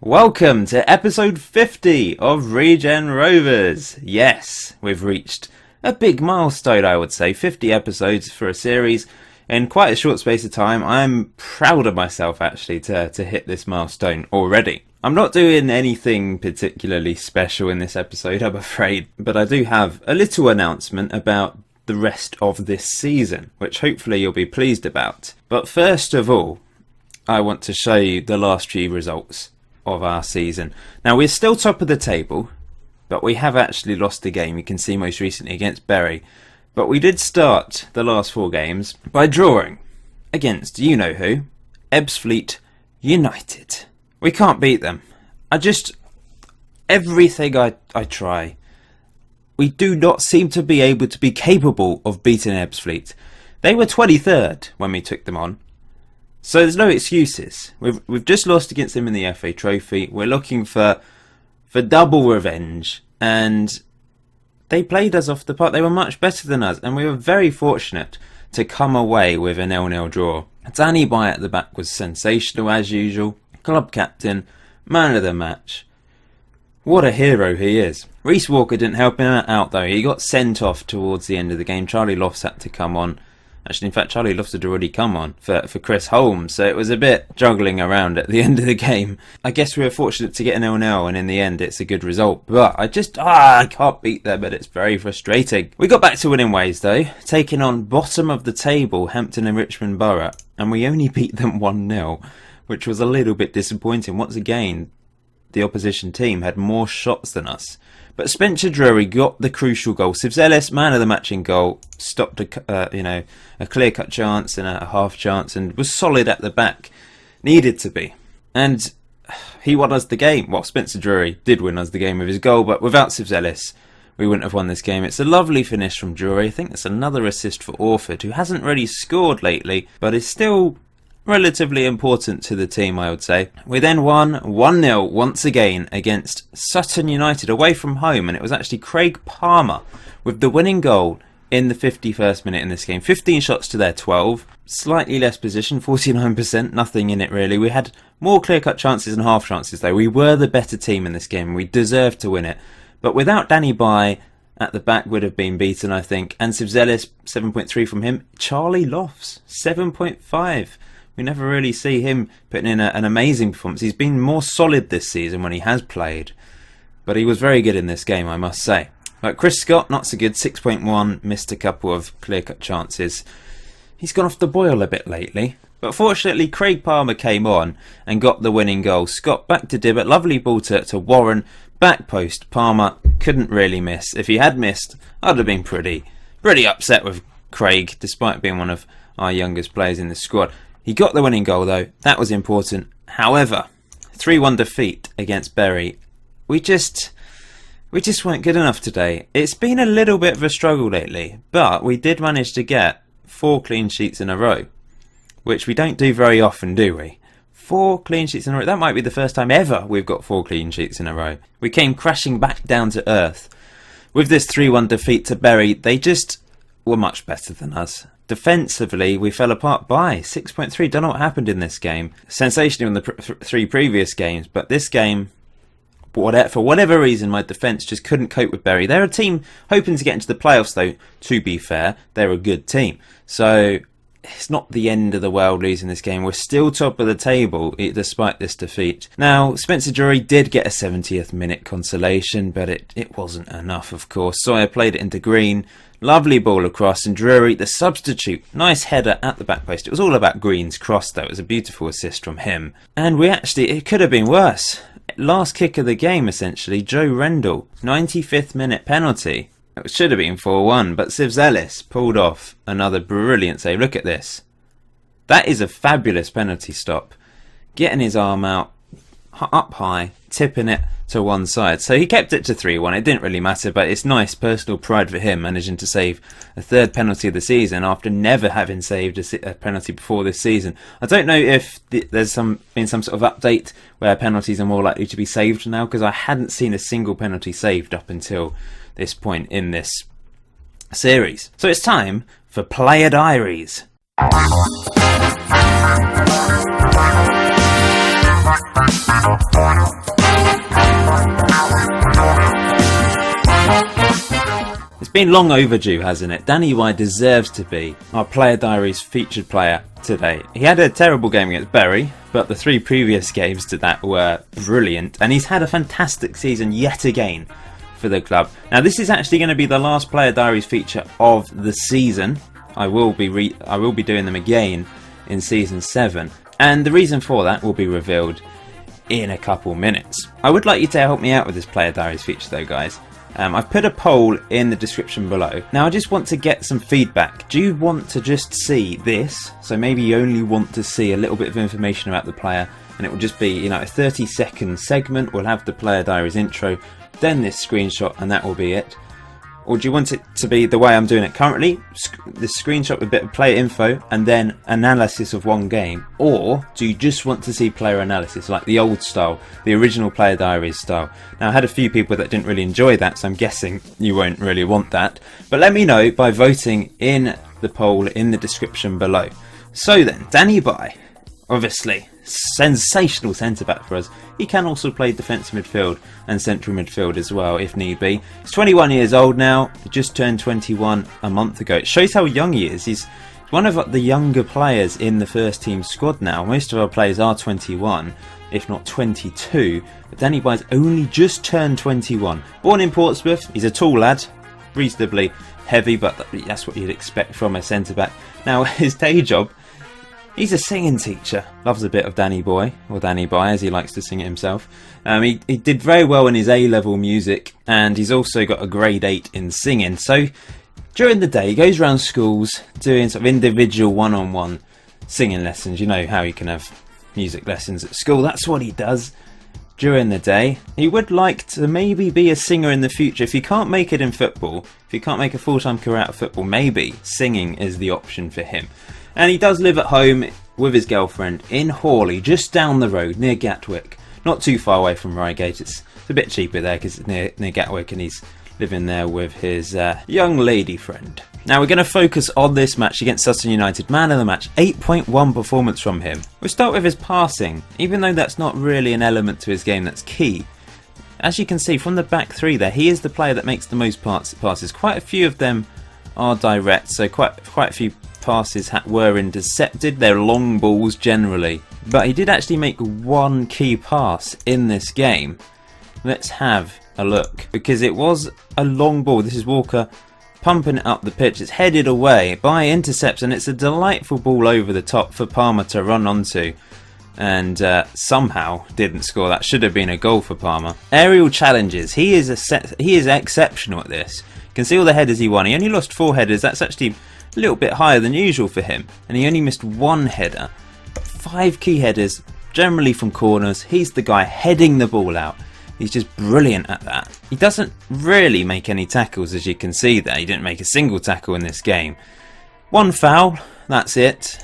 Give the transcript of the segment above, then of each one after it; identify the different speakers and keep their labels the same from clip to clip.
Speaker 1: Welcome to episode 50 of Regen Rovers. Yes, we've reached a big milestone, I would say. 50 episodes for a series in quite a short space of time. I'm proud of myself, actually, to hit this milestone already. I'm not doing anything particularly special in this episode, I'm afraid, but I do have a little announcement about the rest of this season, which hopefully you'll be pleased about. But first of all, I want to show you the last few results of our season. Now, we're still top of the table, but we have actually lost a game. You can see most recently against Bury. But we did start the last 4 games by drawing against you-know-who, Ebbsfleet United. We can't beat them. Everything I try, we do not seem to be able to be capable of beating Ebbsfleet. They were 23rd when we took them on. So there's no excuses. We've just lost against them in the FA Trophy. We're looking for double revenge, and they played us off the park. They were much better than us, and we were very fortunate to come away with a 0-0 draw. Danny By at the back was sensational as usual. Club captain, man of the match. What a hero he is. Reece Walker didn't help him out though. He got sent off towards the end of the game. Charlie Lofts had to come on. Actually, in fact, Charlie Lofts had already come on for Chris Holmes, so it was a bit juggling around at the end of the game. I guess we were fortunate to get an 0-0, and in the end, it's a good result. But I can't beat them, but it's very frustrating. We got back to winning ways, though, taking on bottom of the table, Hampton and Richmond Borough, and we only beat them 1-0, which was a little bit disappointing. Once again, the opposition team had more shots than us. But Spencer Drury got the crucial goal. Sivzelis, man of the match in goal, stopped a clear-cut chance and a half chance, and was solid at the back. Needed to be. And he won us the game. Well, Spencer Drury did win us the game with his goal, but without Sivzelis, we wouldn't have won this game. It's a lovely finish from Drury. I think that's another assist for Orford, who hasn't really scored lately, but is still relatively important to the team, I would say. We then won 1-0 once again against Sutton United away from home, and it was actually Craig Palmer with the winning goal in the 51st minute in this game. 15 shots to their 12. Slightly less position, 49%, nothing in it really. We had more clear-cut chances and half chances though. We were the better team in this game. We deserved to win it. But without Danny By at the back would have been beaten, I think. And Sivzelis, 7.3 from him. Charlie Lofts, 7.5. We never really see him putting in an amazing performance. He's been more solid this season when he has played. But he was very good in this game, I must say. But Chris Scott, not so good. 6.1, missed a couple of clear-cut chances. He's gone off the boil a bit lately. But fortunately, Craig Palmer came on and got the winning goal. Scott back to Dibbett. Lovely ball to Warren. Back post. Palmer couldn't really miss. If he had missed, I'd have been pretty upset with Craig, despite being one of our youngest players in the squad. He got the winning goal though, that was important. However, 3-1 defeat against Bury. We just weren't good enough today. It's been a little bit of a struggle lately, but we did manage to get 4 clean sheets in a row, which we don't do very often, do we? 4 clean sheets in a row. That might be the first time ever we've got 4 clean sheets in a row. We came crashing back down to earth. With this 3-1 defeat to Bury, they just were much better than us. Defensively, we fell apart by 6.3. Don't know what happened in this game. Sensational in the 3 previous games, but this game, for whatever reason, my defence just couldn't cope with Bury. They're a team hoping to get into the playoffs, though, to be fair. They're a good team. So it's not the end of the world losing this game. We're still top of the table despite this defeat. Now, Spencer Drury did get a 70th minute consolation, but it wasn't enough, of course. Sawyer played it into Green. Lovely ball across, and Drury, the substitute, nice header at the back post. It was all about Green's cross though. It was a beautiful assist from him. And it could have been worse. Last kick of the game essentially, Joe Rendell, 95th minute penalty. It should have been 4-1, but Sivzelis pulled off another brilliant save. Look at this. That is a fabulous penalty stop. Getting his arm out, up high, tipping it to one side. So he kept it to 3-1. It didn't really matter, but it's nice personal pride for him managing to save a 3rd penalty of the season after never having saved a penalty before this season. I don't know if there's been some sort of update where penalties are more likely to be saved now, because I hadn't seen a single penalty saved up until this point in this series. So it's time for Player Diaries. It's been long overdue, hasn't it? Danny White deserves to be our Player Diaries featured player today. He had a terrible game against Bury, but the 3 previous games to that were brilliant, and he's had a fantastic season yet again for the club. Now this is actually going to be the last Player Diaries feature of the season. I will be doing them again in season 7, and the reason for that will be revealed in a couple minutes. I would like you to help me out with this Player Diaries feature though, guys. I've put a poll in the description below. Now I just want to get some feedback. Do you want to just see this? So maybe you only want to see a little bit of information about the player, and it will just be, a 30-second segment. We'll have the Player Diaries intro, then this screenshot, and that will be it. Or do you want it to be the way I'm doing it currently? This screenshot with a bit of player info and then analysis of one game? Or do you just want to see player analysis like the old style, the original Player Diaries style? Now I had a few people that didn't really enjoy that, so I'm guessing you won't really want that. But let me know by voting in the poll in the description below. So then, Danny By, obviously sensational centre-back for us. He can also play defensive midfield and central midfield as well if need be. He's 21 years old now, he just turned 21 a month ago. It shows how young he is. He's one of the younger players in the first team squad now. Most of our players are 21, if not 22, but Danny By's only just turned 21. Born in Portsmouth, he's a tall lad, reasonably heavy, but that's what you'd expect from a centre-back. Now his day job, he's a singing teacher. Loves a bit of Danny Boy, or Danny By as he likes to sing it himself. He did very well in his A-level music, and he's also got a grade 8 in singing. So during the day he goes around schools doing sort of individual one-on-one singing lessons. You know how you can have music lessons at school. That's what he does during the day. He would like to maybe be a singer in the future. If he can't make it in football, if he can't make a full-time career out of football, maybe singing is the option for him. And he does live at home with his girlfriend in Hawley, just down the road near Gatwick. Not too far away from Reigate. It's a bit cheaper there because it's near Gatwick, and he's living there with his young lady friend. Now we're going to focus on this match against Sutton United. Man of the match, 8.1 performance from him. We'll start with his passing, even though that's not really an element to his game that's key. As you can see from the back 3 there, he is the player that makes the most passes. Quite a few of them are direct, so quite a few passes were intercepted. They're long balls generally, but he did actually make one key pass in this game. Let's have a look, because it was a long ball. This is Walker pumping it up the pitch. It's headed away by intercepts, and it's a delightful ball over the top for Palmer to run onto, and somehow didn't score. That should have been a goal for Palmer. Aerial challenges, he is exceptional at this. You can see all the headers he won. He only lost 4 headers. That's actually a little bit higher than usual for him, and he only missed 1 header. 5 key headers, generally from corners. He's the guy heading the ball out. He's just brilliant at that. He doesn't really make any tackles, as you can see there. He didn't make a single tackle in this game. 1 foul, that's it.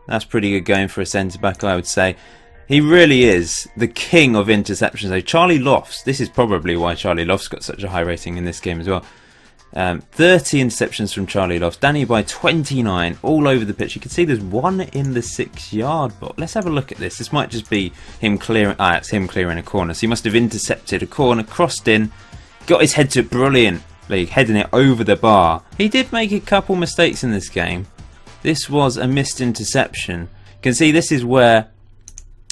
Speaker 1: That's pretty good going for a centre-back, I would say. He really is the king of interceptions. So Charlie Lofts, this is probably why Charlie Lofts got such a high rating in this game as well. 30 interceptions from Charlie Lofts. Danny By 29 all over the pitch. You can see there's 1 in the 6-yard box. Let's have a look at this. This might just be him clearing. It's him clearing a corner. So he must have intercepted a corner, crossed in, got his head to it brilliantly, heading it over the bar. He did make a couple mistakes in this game. This was a missed interception. You can see this is where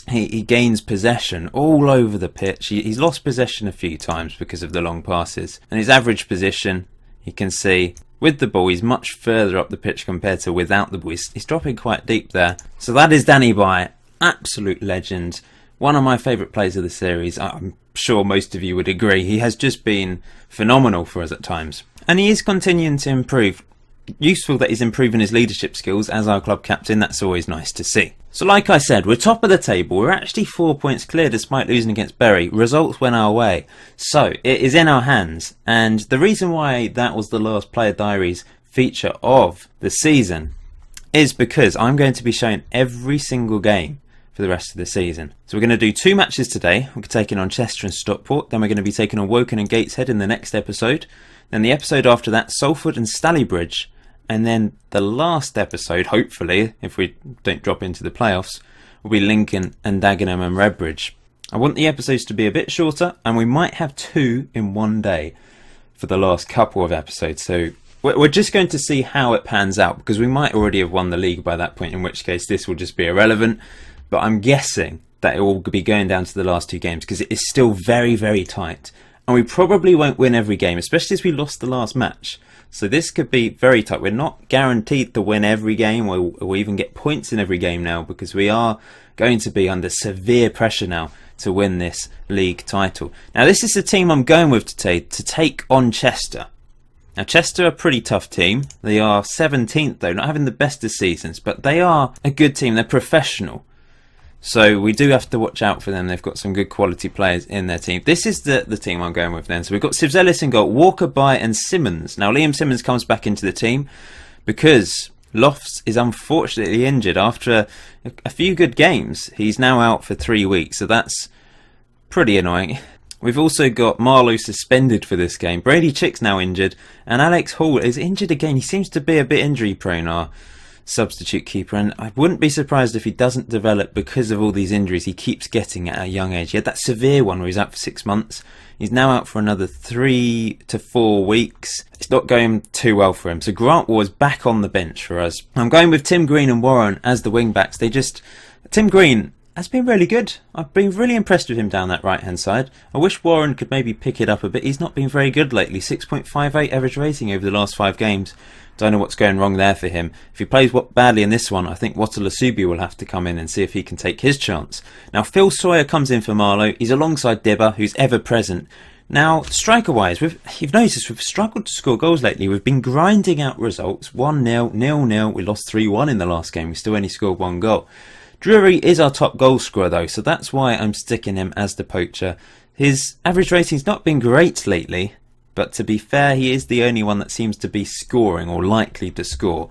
Speaker 1: he gains possession all over the pitch. He's lost possession a few times because of the long passes, and his average position, you can see with the ball, he's much further up the pitch compared to without the ball. He's dropping quite deep there. So that is Danny By, absolute legend. One of my favourite players of the series. I'm sure most of you would agree. He has just been phenomenal for us at times. And he is continuing to improve. Useful that he's improving his leadership skills as our club captain. That's always nice to see. So like I said, we're top of the table. We're actually 4 points clear despite losing against Bury. Results went our way. So it is in our hands. And the reason why that was the last Player Diaries feature of the season is because I'm going to be showing every single game for the rest of the season. So we're going to do 2 matches today. We're taking on Chester and Stockport. Then we're going to be taking on Woking and Gateshead in the next episode. Then the episode after that, Salford and Stallybridge. And then the last episode, hopefully, if we don't drop into the playoffs, will be Lincoln and Dagenham and Redbridge. I want the episodes to be a bit shorter, and we might have 2 in one day for the last couple of episodes. So we're just going to see how it pans out, because we might already have won the league by that point, in which case this will just be irrelevant. But I'm guessing that it will be going down to the last 2 games, because it is still very, very tight. And we probably won't win every game, especially as we lost the last match. So this could be very tight. We're not guaranteed to win every game or even get points in every game now, because we are going to be under severe pressure now to win this league title. Now this is the team I'm going with today to take on Chester. Now Chester are a pretty tough team. They are 17th though, not having the best of seasons, but they are a good team. They're professional. So we do have to watch out for them. They've got some good quality players in their team. This is the team I'm going with then. So we've got Sivzelis in goal, Walker, By and Simmons. Now Liam Simmons comes back into the team because Lofts is unfortunately injured after a few good games. He's now out for 3 weeks, so that's pretty annoying. We've also got Marlowe suspended for this game. Brady Chick's now injured, and Alex Hall is injured again. He seems to be a bit injury prone, our substitute keeper, and I wouldn't be surprised if he doesn't develop because of all these injuries he keeps getting at a young age. He had that severe one where he's out for 6 months. He's now out for another 3 to 4 weeks. It's not going too well for him. So Grant Ward is back on the bench for us. I'm going with Tim Green and Warren as the wing backs. Tim Green has been really good. I've been really impressed with him down that right hand side. I wish Warren could maybe pick it up a bit. He's not been very good lately. 6.58 average rating over the last 5 games. Don't know what's going wrong there for him. If he plays badly in this one, I think Watalasubi will have to come in and see if he can take his chance. Now Phil Sawyer comes in for Marlowe. He's alongside Dibber, who's ever present. Now, striker-wise, you've noticed we've struggled to score goals lately. We've been grinding out results. 1-0, 0-0. We lost 3-1 in the last game. We still only scored 1 goal. Drury is our top goal scorer though, so that's why I'm sticking him as the poacher. His average rating's not been great lately, but to be fair, he is the only one that seems to be scoring or likely to score.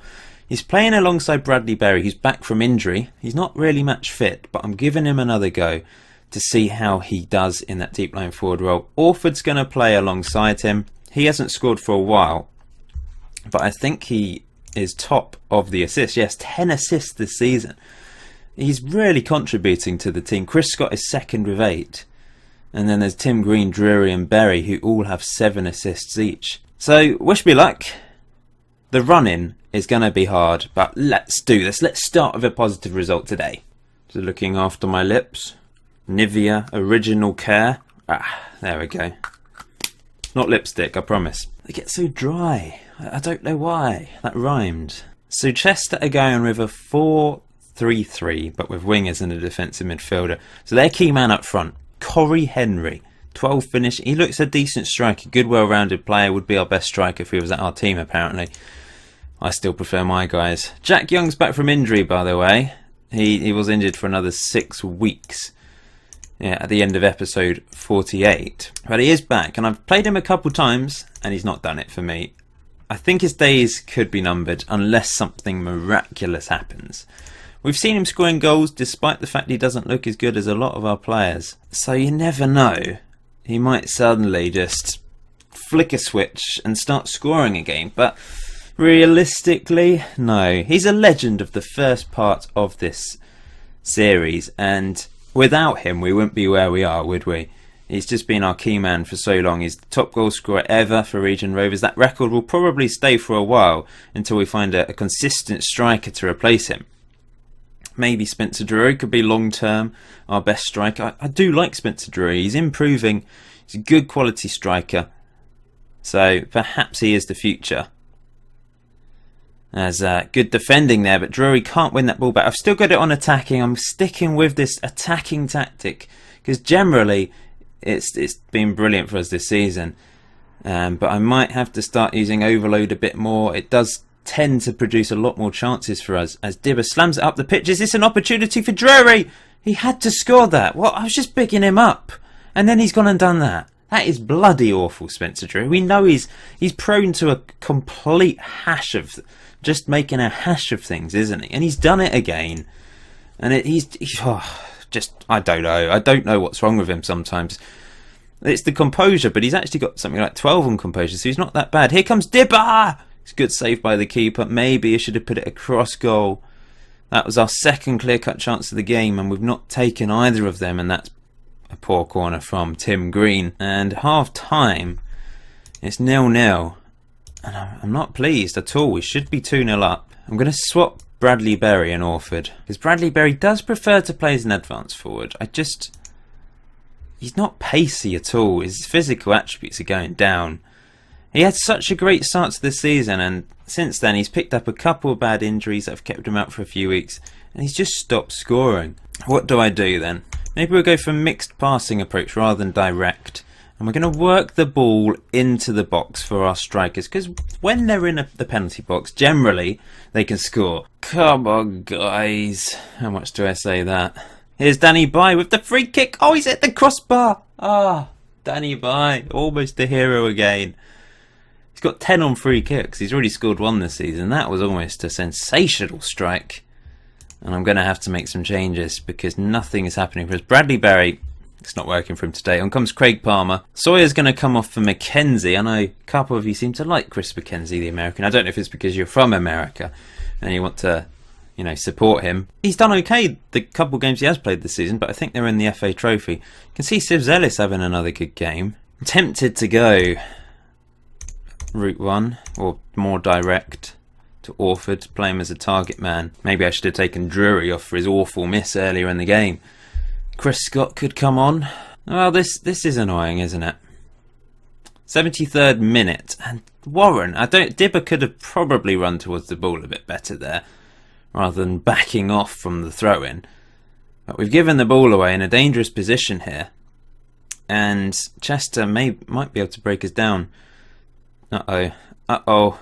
Speaker 1: He's playing alongside Bradley Berry, who's back from injury. He's not really match fit, but I'm giving him another go to see how he does in that deep line forward role. Orford's going to play alongside him. He hasn't scored for a while, but I think he is top of the assists. Yes, 10 assists this season. He's really contributing to the team. Chris Scott is second with 8. And then there's Tim Green, Drury and Berry, who all have 7 assists each. So, wish me luck. The run-in is going to be hard, but let's do this. Let's start with a positive result today. So looking after my lips. Nivea Original Care. There we go. Not lipstick, I promise. They get so dry. I don't know why. That rhymed. So Chester are going with a 4-3-3, but with wingers and a defensive midfielder. So their key man up front, Corey Henry, 12 finish. He looks a decent striker, good well-rounded player. Would be our best striker if he was at our team apparently. I still prefer my guys. Jack Young's back from injury, by the way. He was injured for another 6 weeks. Yeah, at the end of episode 48. But he is back, and I've played him a couple times, and he's not done it for me. I think his days could be numbered unless something miraculous happens. We've seen him scoring goals despite the fact he doesn't look as good as a lot of our players. So you never know. He might suddenly just flick a switch and start scoring again. But realistically, no. He's a legend of the first part of this series, and without him we wouldn't be where we are, would we? He's just been our key man for so long. He's the top goal scorer ever for Regen Rovers. That record will probably stay for a while until we find a consistent striker to replace him. Maybe Spencer Drury could be long term our best striker. I do like Spencer Drury. He's improving. He's a good quality striker. So perhaps he is the future. There's good defending there, but Drury can't win that ball back. I've still got it on attacking. I'm sticking with this attacking tactic because generally it's been brilliant for us this season. But I might have to start using overload a bit more. It does tend to produce a lot more chances for us as Dibber slams it up the pitch. Is this an opportunity for Drury? He had to score that. Well, I was just picking him up, and then he's gone and done that. That is bloody awful, Spencer Drury. We know he's prone to a complete hash of just making a hash of things, isn't he? And he's done it again. And I don't know. I don't know what's wrong with him sometimes. It's the composure, but he's actually got something like 12 on composure, so he's not that bad. Here comes Dibber! It's a good save by the keeper. Maybe I should have put it across goal. That was our second clear-cut chance of the game, and we've not taken either of them, and that's a poor corner from Tim Green. And half time, it's 0-0. And I'm not pleased at all. We should be 2-0 up. I'm going to swap Bradley Berry and Orford, because Bradley Berry does prefer to play as an advance forward. He's not pacey at all. His physical attributes are going down. He had such a great start to the season, and since then he's picked up a couple of bad injuries that have kept him out for a few weeks, and he's just stopped scoring. What do I do then? Maybe we'll go for a mixed passing approach rather than direct, and we're going to work the ball into the box for our strikers, because when they're in the penalty box, generally they can score. Come on, guys. How much do I say that? Here's Danny Bye with the free kick. Oh, he's at the crossbar. Danny Bye, almost a hero again. He's got 10 on free kicks. He's already scored 1 this season. That was almost a sensational strike. And I'm going to have to make some changes because nothing is happening for us. Bradley Berry, it's not working for him today. On comes Craig Palmer. Sawyer's going to come off for McKenzie. I know a couple of you seem to like Chris McKenzie, the American. I don't know if it's because you're from America and you want to, support him. He's done okay the couple of games he has played this season, but I think they're in the FA Trophy. You can see Siv Ellis having another good game. I'm tempted to go route 1 or more direct to Orford, play him as a target man. Maybe I should have taken Drury off for his awful miss earlier in the game. Chris Scott could come on. Well, this is annoying, isn't it? 73rd minute, and Warren. Dibber could have probably run towards the ball a bit better there, rather than backing off from the throw-in. But we've given the ball away in a dangerous position here, and Chester might be able to break us down. Oh,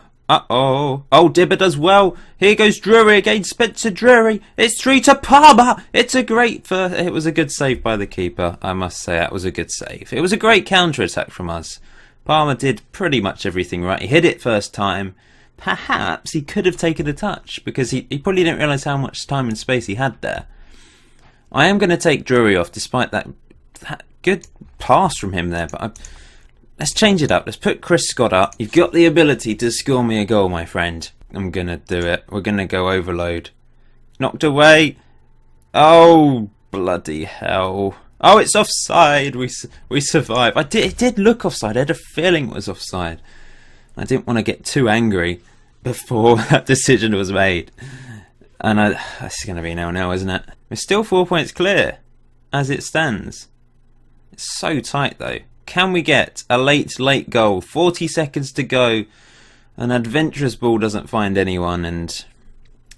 Speaker 1: Dibber does well. Here goes Drury against Spencer Drury. It's 3 to Palmer. It was a good save by the keeper. I must say that was a good save. It was a great counter-attack from us. Palmer did pretty much everything right. He hit it first time. Perhaps he could have taken a touch because he probably didn't realise how much time and space he had there. I am going to take Drury off despite that good pass from him there, but let's change it up. Let's put Chris Scott up. You've got the ability to score me a goal, my friend. I'm going to do it. We're going to go overload. Knocked away. Oh, bloody hell. Oh, it's offside. We survived. It did look offside. I had a feeling it was offside. I didn't want to get too angry before that decision was made. And that's going to be 0-0, isn't it? We're still 4 points clear as it stands. It's so tight, though. Can we get a late goal? 40 seconds to go. An adventurous ball doesn't find anyone. And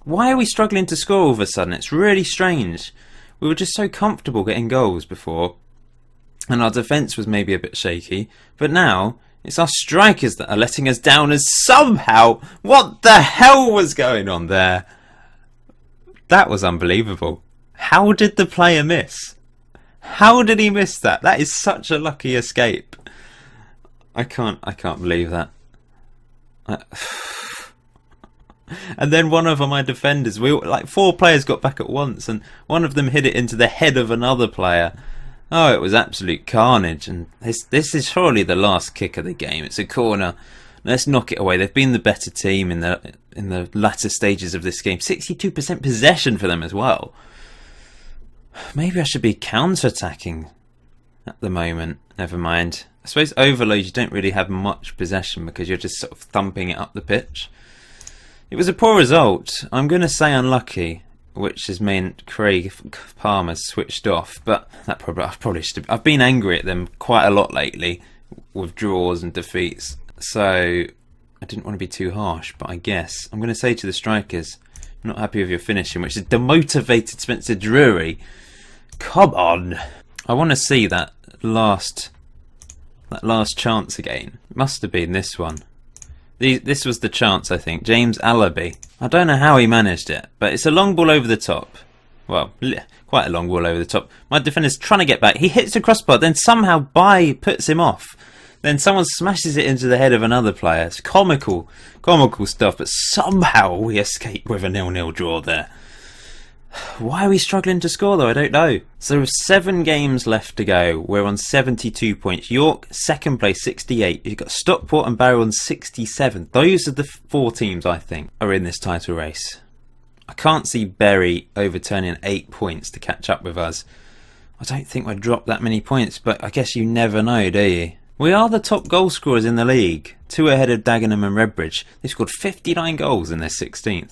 Speaker 1: why are we struggling to score all of a sudden? It's really strange. We were just so comfortable getting goals before. And our defence was maybe a bit shaky. But now it's our strikers that are letting us down as somehow. What the hell was going on there? That was unbelievable. How did the player miss? How did he miss that? That is such a lucky escape. I can't believe that. And then one of my defenders, 4 players got back at once, and one of them hit it into the head of another player. Oh, it was absolute carnage. And this is surely the last kick of the game. It's a corner. Let's knock it away. They've been the better team in the latter stages of this game. 62% possession for them as well. Maybe I should be counter-attacking at the moment. Never mind. I suppose overload, you don't really have much possession because you're just sort of thumping it up the pitch. It was a poor result. I'm going to say unlucky, which has meant Craig Palmer switched off. But I probably should have. I've been angry at them quite a lot lately with draws and defeats. So I didn't want to be too harsh. But I guess I'm going to say to the strikers, I'm not happy with your finishing, which is demotivated Spencer Drury. Come on. I want to see that last chance again. It must have been this one. This was the chance, I think. James Allaby. I don't know how he managed it, but it's a long ball over the top. Well, quite a long ball over the top. My defender's trying to get back. He hits the crossbar, then somehow Bye puts him off. Then someone smashes it into the head of another player. It's comical stuff, but somehow we escape with a 0-0 draw there. Why are we struggling to score though? I don't know. So with 7 games left to go, we're on 72 points. York, second place, 68. You've got Stockport and Barrow on 67. Those are the 4 teams, I think, are in this title race. I can't see Bury overturning 8 points to catch up with us. I don't think we'd drop that many points, but I guess you never know, do you? We are the top goal scorers in the league, 2 ahead of Dagenham and Redbridge. They've scored 59 goals and they're 16th.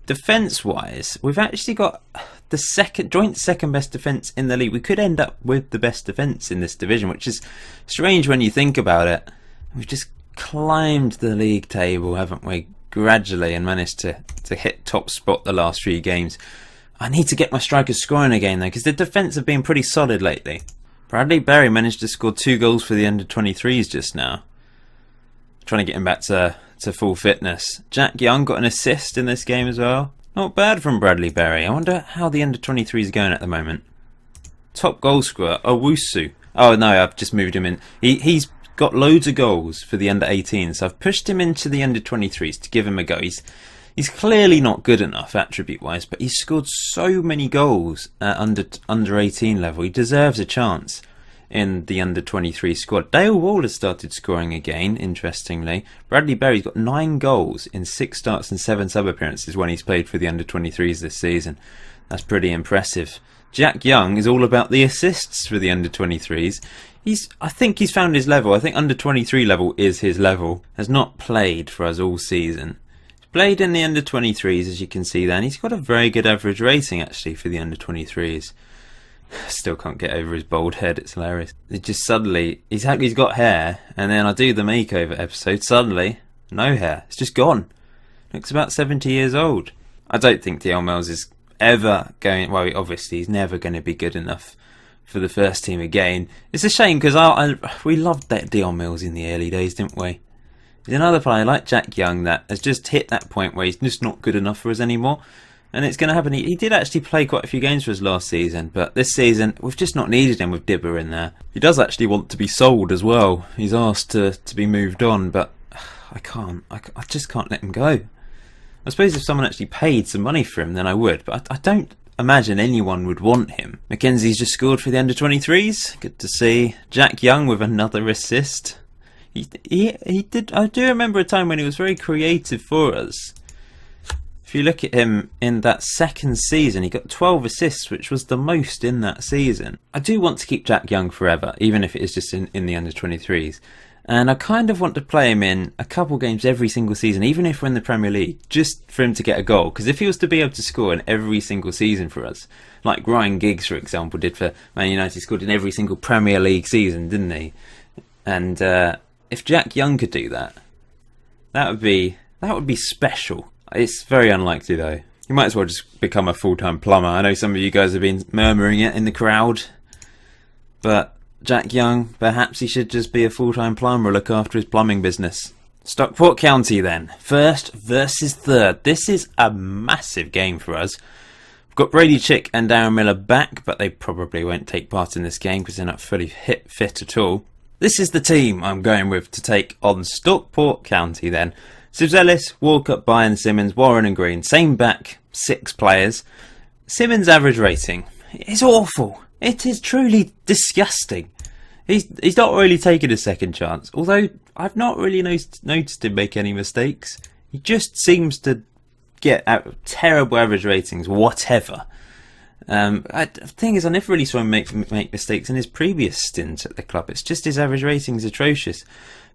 Speaker 1: Defence-wise, we've actually got the joint second best defence in the league. We could end up with the best defence in this division, which is strange when you think about it. We've just climbed the league table, haven't we, gradually, and managed to hit top spot the last few games. I need to get my strikers scoring again though, because the defence have been pretty solid lately. Bradley Berry managed to score 2 goals for the under-23s just now. Trying to get him back to full fitness. Jack Young got an assist in this game as well. Not bad from Bradley Berry. I wonder how the under-23s are going at the moment. Top goal scorer, Owusu. Oh no, I've just moved him in. He's got loads of goals for the under-18s, so I've pushed him into the under-23s to give him a go. He's clearly not good enough attribute-wise, but he's scored so many goals at under-18 level. He deserves a chance in the under-23 squad. Dale Wall has started scoring again, interestingly. Bradley Berry's got 9 goals in 6 starts and 7 sub-appearances when he's played for the under-23s this season. That's pretty impressive. Jack Young is all about the assists for the under-23s. I think he's found his level. I think under-23 level is his level. Has not played for us all season. Played in the under-23s, as you can see there, and he's got a very good average rating actually for the under-23s. Still can't get over his bald head, it's hilarious. It just suddenly, he's got hair, and then I do the makeover episode, suddenly, no hair, it's just gone. Looks about 70 years old. I don't think Dion Mills is ever going, well obviously he's never going to be good enough for the first team again. It's a shame because we loved that Dion Mills in the early days, didn't we? He's another player like Jack Young that has just hit that point where he's just not good enough for us anymore. And it's going to happen. He did actually play quite a few games for us last season, but this season we've just not needed him with Dibber in there. He does actually want to be sold as well. He's asked to be moved on, but I can't. I just can't let him go. I suppose if someone actually paid some money for him, then I would, but I don't imagine anyone would want him. Mackenzie's just scored for the under-23s. Good to see. Jack Young with another assist. He did. I do remember a time when he was very creative for us. If you look at him in that second season, he got 12 assists, which was the most in that season. I do want to keep Jack Young forever, even if it is just in the under-23s. And I kind of want to play him in a couple games every single season, even if we're in the Premier League, just for him to get a goal. Because if he was to be able to score in every single season for us, like Ryan Giggs, for example, did for Man United, scored in every single Premier League season, didn't he? And if Jack Young could do that, that would be special. It's very unlikely though. You might as well just become a full-time plumber. I know some of you guys have been murmuring it in the crowd, but Jack Young, perhaps he should just be a full-time plumber, look after his plumbing business. Stockport County then, first versus third. This is a massive game for us. We've got Brady Chick and Darren Miller back, but they probably won't take part in this game because they're not fully fit at all. This is the team I'm going with to take on Stockport County then. Ellis, Walker, Bayern, Simmons, Warren and Green. Same back, 6 players. Simmons' average rating is awful. It is truly disgusting. He's not really taken a second chance. Although I've not really noticed him make any mistakes. He just seems to get terrible average ratings, whatever. The thing is, I never really saw him make mistakes in his previous stint at the club. It's just his average rating is atrocious.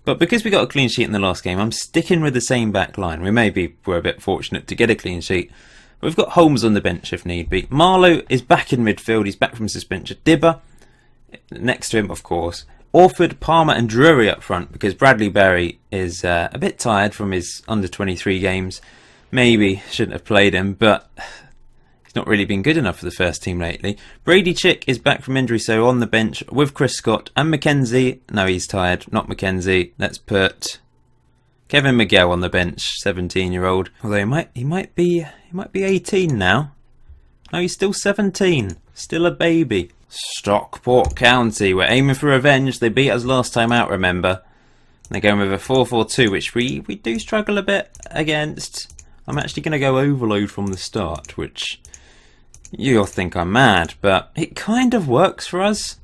Speaker 1: But because we got a clean sheet in the last game, I'm sticking with the same back line. We're a bit fortunate to get a clean sheet. We've got Holmes on the bench if need be. Marlowe is back in midfield. He's back from suspension. Dibber, next to him, of course. Orford, Palmer and Drury up front because Bradley Berry is a bit tired from his under-23 games. Maybe shouldn't have played him, but he's not really been good enough for the first team lately. Brady Chick is back from injury, so on the bench with Chris Scott and Mackenzie. No, he's tired. Not Mackenzie. Let's put Kevin Miguel on the bench, 17-year-old. Although he might be 18 now. No, he's still 17. Still a baby. Stockport County. We're aiming for revenge. They beat us last time out, remember? They're going with a 4-4-2, which we do struggle a bit against. I'm actually going to go overload from the start, which you'll think I'm mad, but it kind of works for us.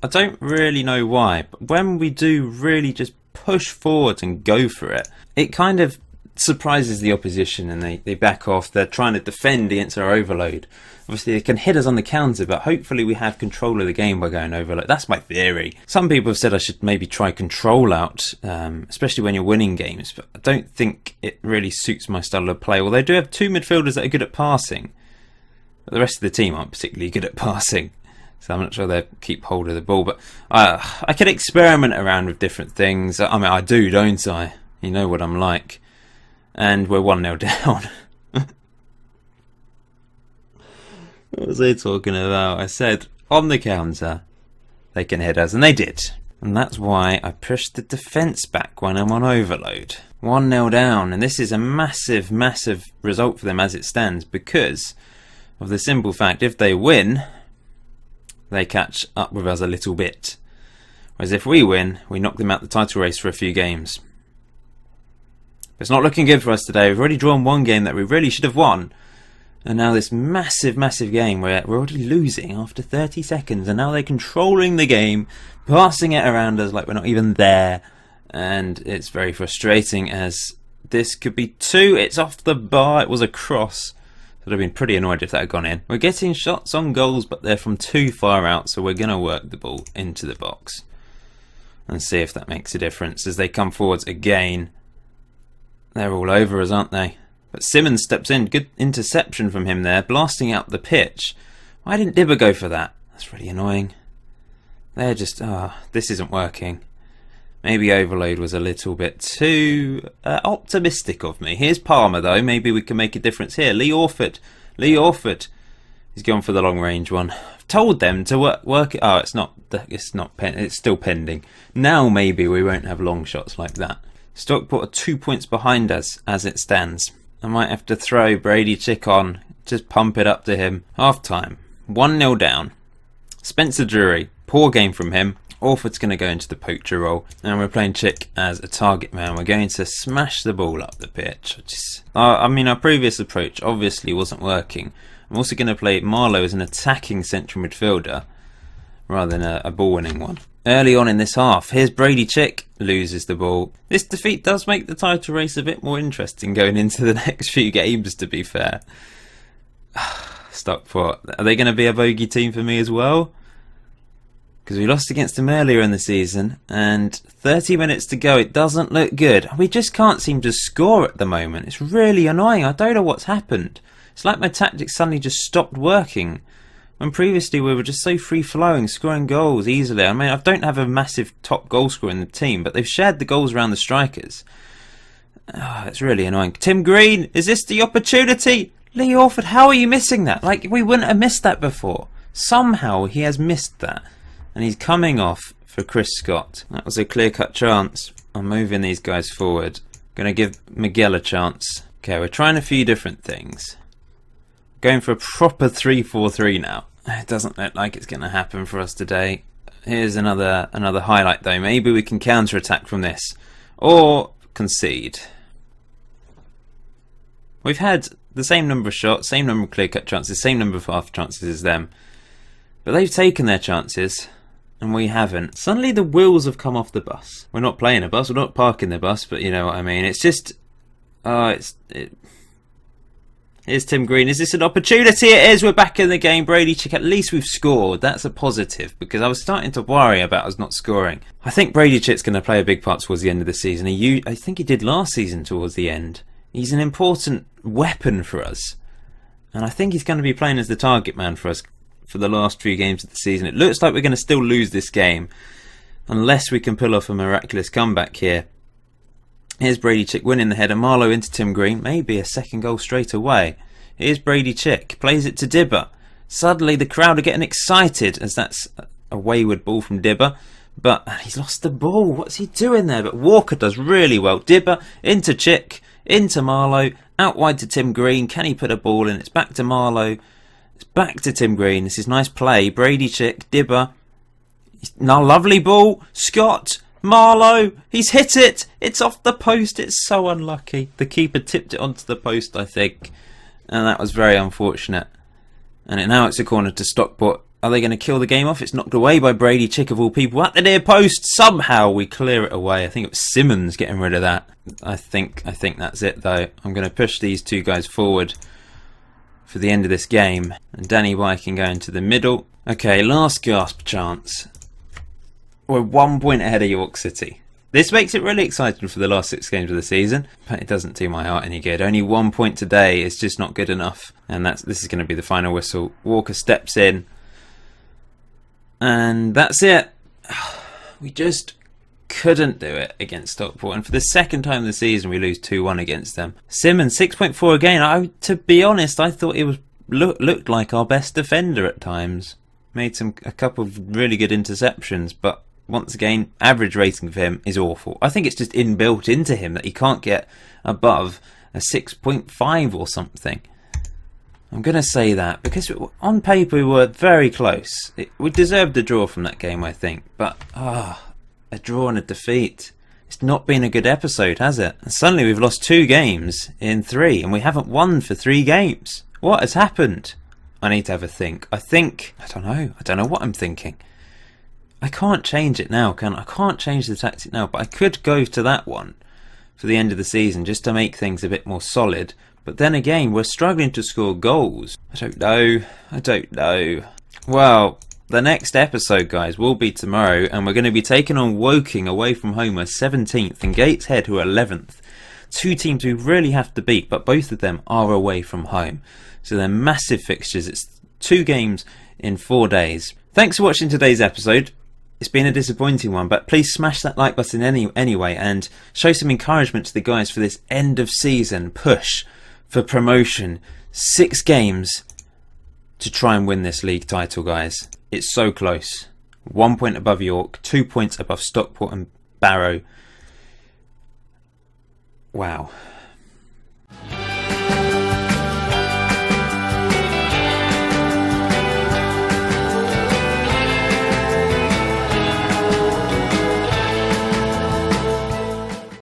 Speaker 1: I don't really know why, but when we do really just push forward and go for it, it kind of surprises the opposition and they back off. They're trying to defend against our overload. Obviously, they can hit us on the counter, but hopefully we have control of the game by going overload. That's my theory. Some people have said I should maybe try control out, especially when you're winning games, but I don't think it really suits my style of play. Although I do have two midfielders that are good at passing, but the rest of the team aren't particularly good at passing. So I'm not sure they'll keep hold of the ball, but I could experiment around with different things. I mean, I do, don't I? You know what I'm like. And we're 1-0 down. What was I talking about? I said, on the counter, they can hit us, and they did. And that's why I pushed the defence back when I'm on overload. 1-0 down, and this is a massive, massive result for them as it stands, because of the simple fact, if they win, they catch up with us a little bit. Whereas if we win, we knock them out the title race for a few games. It's not looking good for us today. We've already drawn one game that we really should have won. And now this massive, massive game where we're already losing after 30 seconds. And now they're controlling the game, passing it around us like we're not even there. And it's very frustrating as this could be 2. It's off the bar. It was a cross. I'd have been pretty annoyed if that had gone in. We're getting shots on goals, but they're from too far out. So we're going to work the ball into the box and see if that makes a difference. As they come forwards again, they're all over us, aren't they? But Simmons steps in. Good interception from him there, blasting out the pitch. Why didn't Dibber go for that? That's really annoying. They're just, this isn't working. Maybe overload was a little bit too optimistic of me. Here's Palmer, though. Maybe we can make a difference here. Lee Orford. He's gone for the long range one. I've told them to work it. Oh, it's not. It's still pending. Now maybe we won't have long shots like that. Stockport are 2 points behind us as it stands. I might have to throw Brady Chick on. Just pump it up to him. Half time. 1-0 down. Spencer Drury. Poor game from him. Orford's going to go into the poacher role. And we're playing Chick as a target man. We're going to smash the ball up the pitch. I mean, our previous approach obviously wasn't working. I'm also going to play Marlowe as an attacking central midfielder rather than a ball-winning one. Early on in this half, here's Brady Chick, loses the ball. This defeat does make the title race a bit more interesting going into the next few games, to be fair. Stockport, are they going to be a bogey team for me as well? Because we lost against them earlier in the season, and 30 minutes to go, it doesn't look good. We just can't seem to score at the moment. It's really annoying. I don't know what's happened. It's like my tactics suddenly just stopped working. When previously we were just so free-flowing, scoring goals easily. I mean, I don't have a massive top goal scorer in the team, but they've shared the goals around the strikers. It's really annoying. Tim Green, is this the opportunity? Lee Orford, how are you missing that? Like, we wouldn't have missed that before. Somehow he has missed that. And he's coming off for Chris Scott. That was a clear-cut chance. I'm moving these guys forward. Going to give Miguel a chance. Okay, we're trying a few different things. Going for a proper 3-4-3 now. It doesn't look like it's going to happen for us today. Here's another highlight though. Maybe we can counter-attack from this. Or concede. We've had the same number of shots, same number of clear-cut chances, same number of half chances as them. But they've taken their chances, and we haven't. Suddenly the wheels have come off the bus. We're not playing a bus, we're not parking the bus, but you know what I mean. It's just... Here's Tim Green. Is this an opportunity? It is. We're back in the game. Brady Chick. At least we've scored. That's a positive because I was starting to worry about us not scoring. I think Brady Chick's going to play a big part towards the end of the season. I think he did last season towards the end. He's an important weapon for us. And I think he's going to be playing as the target man for us for the last few games of the season. It looks like we're going to still lose this game unless we can pull off a miraculous comeback here. Here's Brady Chick winning the header. Marlowe into Tim Green. Maybe a second goal straight away. Here's Brady Chick. Plays it to Dibber. Suddenly the crowd are getting excited as that's a wayward ball from Dibber. But he's lost the ball. What's he doing there? But Walker does really well. Dibber into Chick. Into Marlowe. Out wide to Tim Green. Can he put a ball in? It's back to Marlowe. It's back to Tim Green. This is nice play. Brady Chick. Dibber. Now lovely ball. Scott. Marlowe, he's hit it. It's off the post. It's so unlucky. The keeper tipped it onto the post, I think. And that was very unfortunate. And now it's a corner to Stockport. Are they going to kill the game off? It's knocked away by Brady Chick of all people at the near post. Somehow we clear it away. I think it was Simmons getting rid of that. I think that's it though. I'm going to push these two guys forward for the end of this game. And Danny White can go into the middle. Okay, last gasp chance. We're 1 point ahead of York City. This makes it really exciting for the last 6 games of the season, but it doesn't do my heart any good. Only 1 point today is just not good enough. And this is going to be the final whistle. Walker steps in. And that's it. We just couldn't do it against Stockport. And for the second time this season, we lose 2-1 against them. Simmons, 6.4 again. To be honest, I thought it was looked like our best defender at times. Made a couple of really good interceptions, but once again, average rating for him is awful. I think it's just inbuilt into him that he can't get above a 6.5 or something. I'm going to say that because on paper we were very close. We deserved a draw from that game, I think. But, a draw and a defeat. It's not been a good episode, has it? And suddenly we've lost 2 games in 3 and we haven't won for 3 games. What has happened? I need to have a think. I don't know. I don't know what I'm thinking. I can't change it now, can I? I can't change the tactic now, but I could go to that one for the end of the season just to make things a bit more solid. But then again, we're struggling to score goals. I don't know. Well, the next episode, guys, will be tomorrow, and we're going to be taking on Woking away from home, who are 17th, and Gateshead, who are 11th. 2 teams we really have to beat, but both of them are away from home. So they're massive fixtures. It's 2 games in 4 days. Thanks for watching today's episode. It's been a disappointing one, but please smash that like button anyway, and show some encouragement to the guys for this end of season push for promotion. 6 games to try and win this league title, guys. It's so close. 1 point above York, 2 points above Stockport and Barrow. Wow.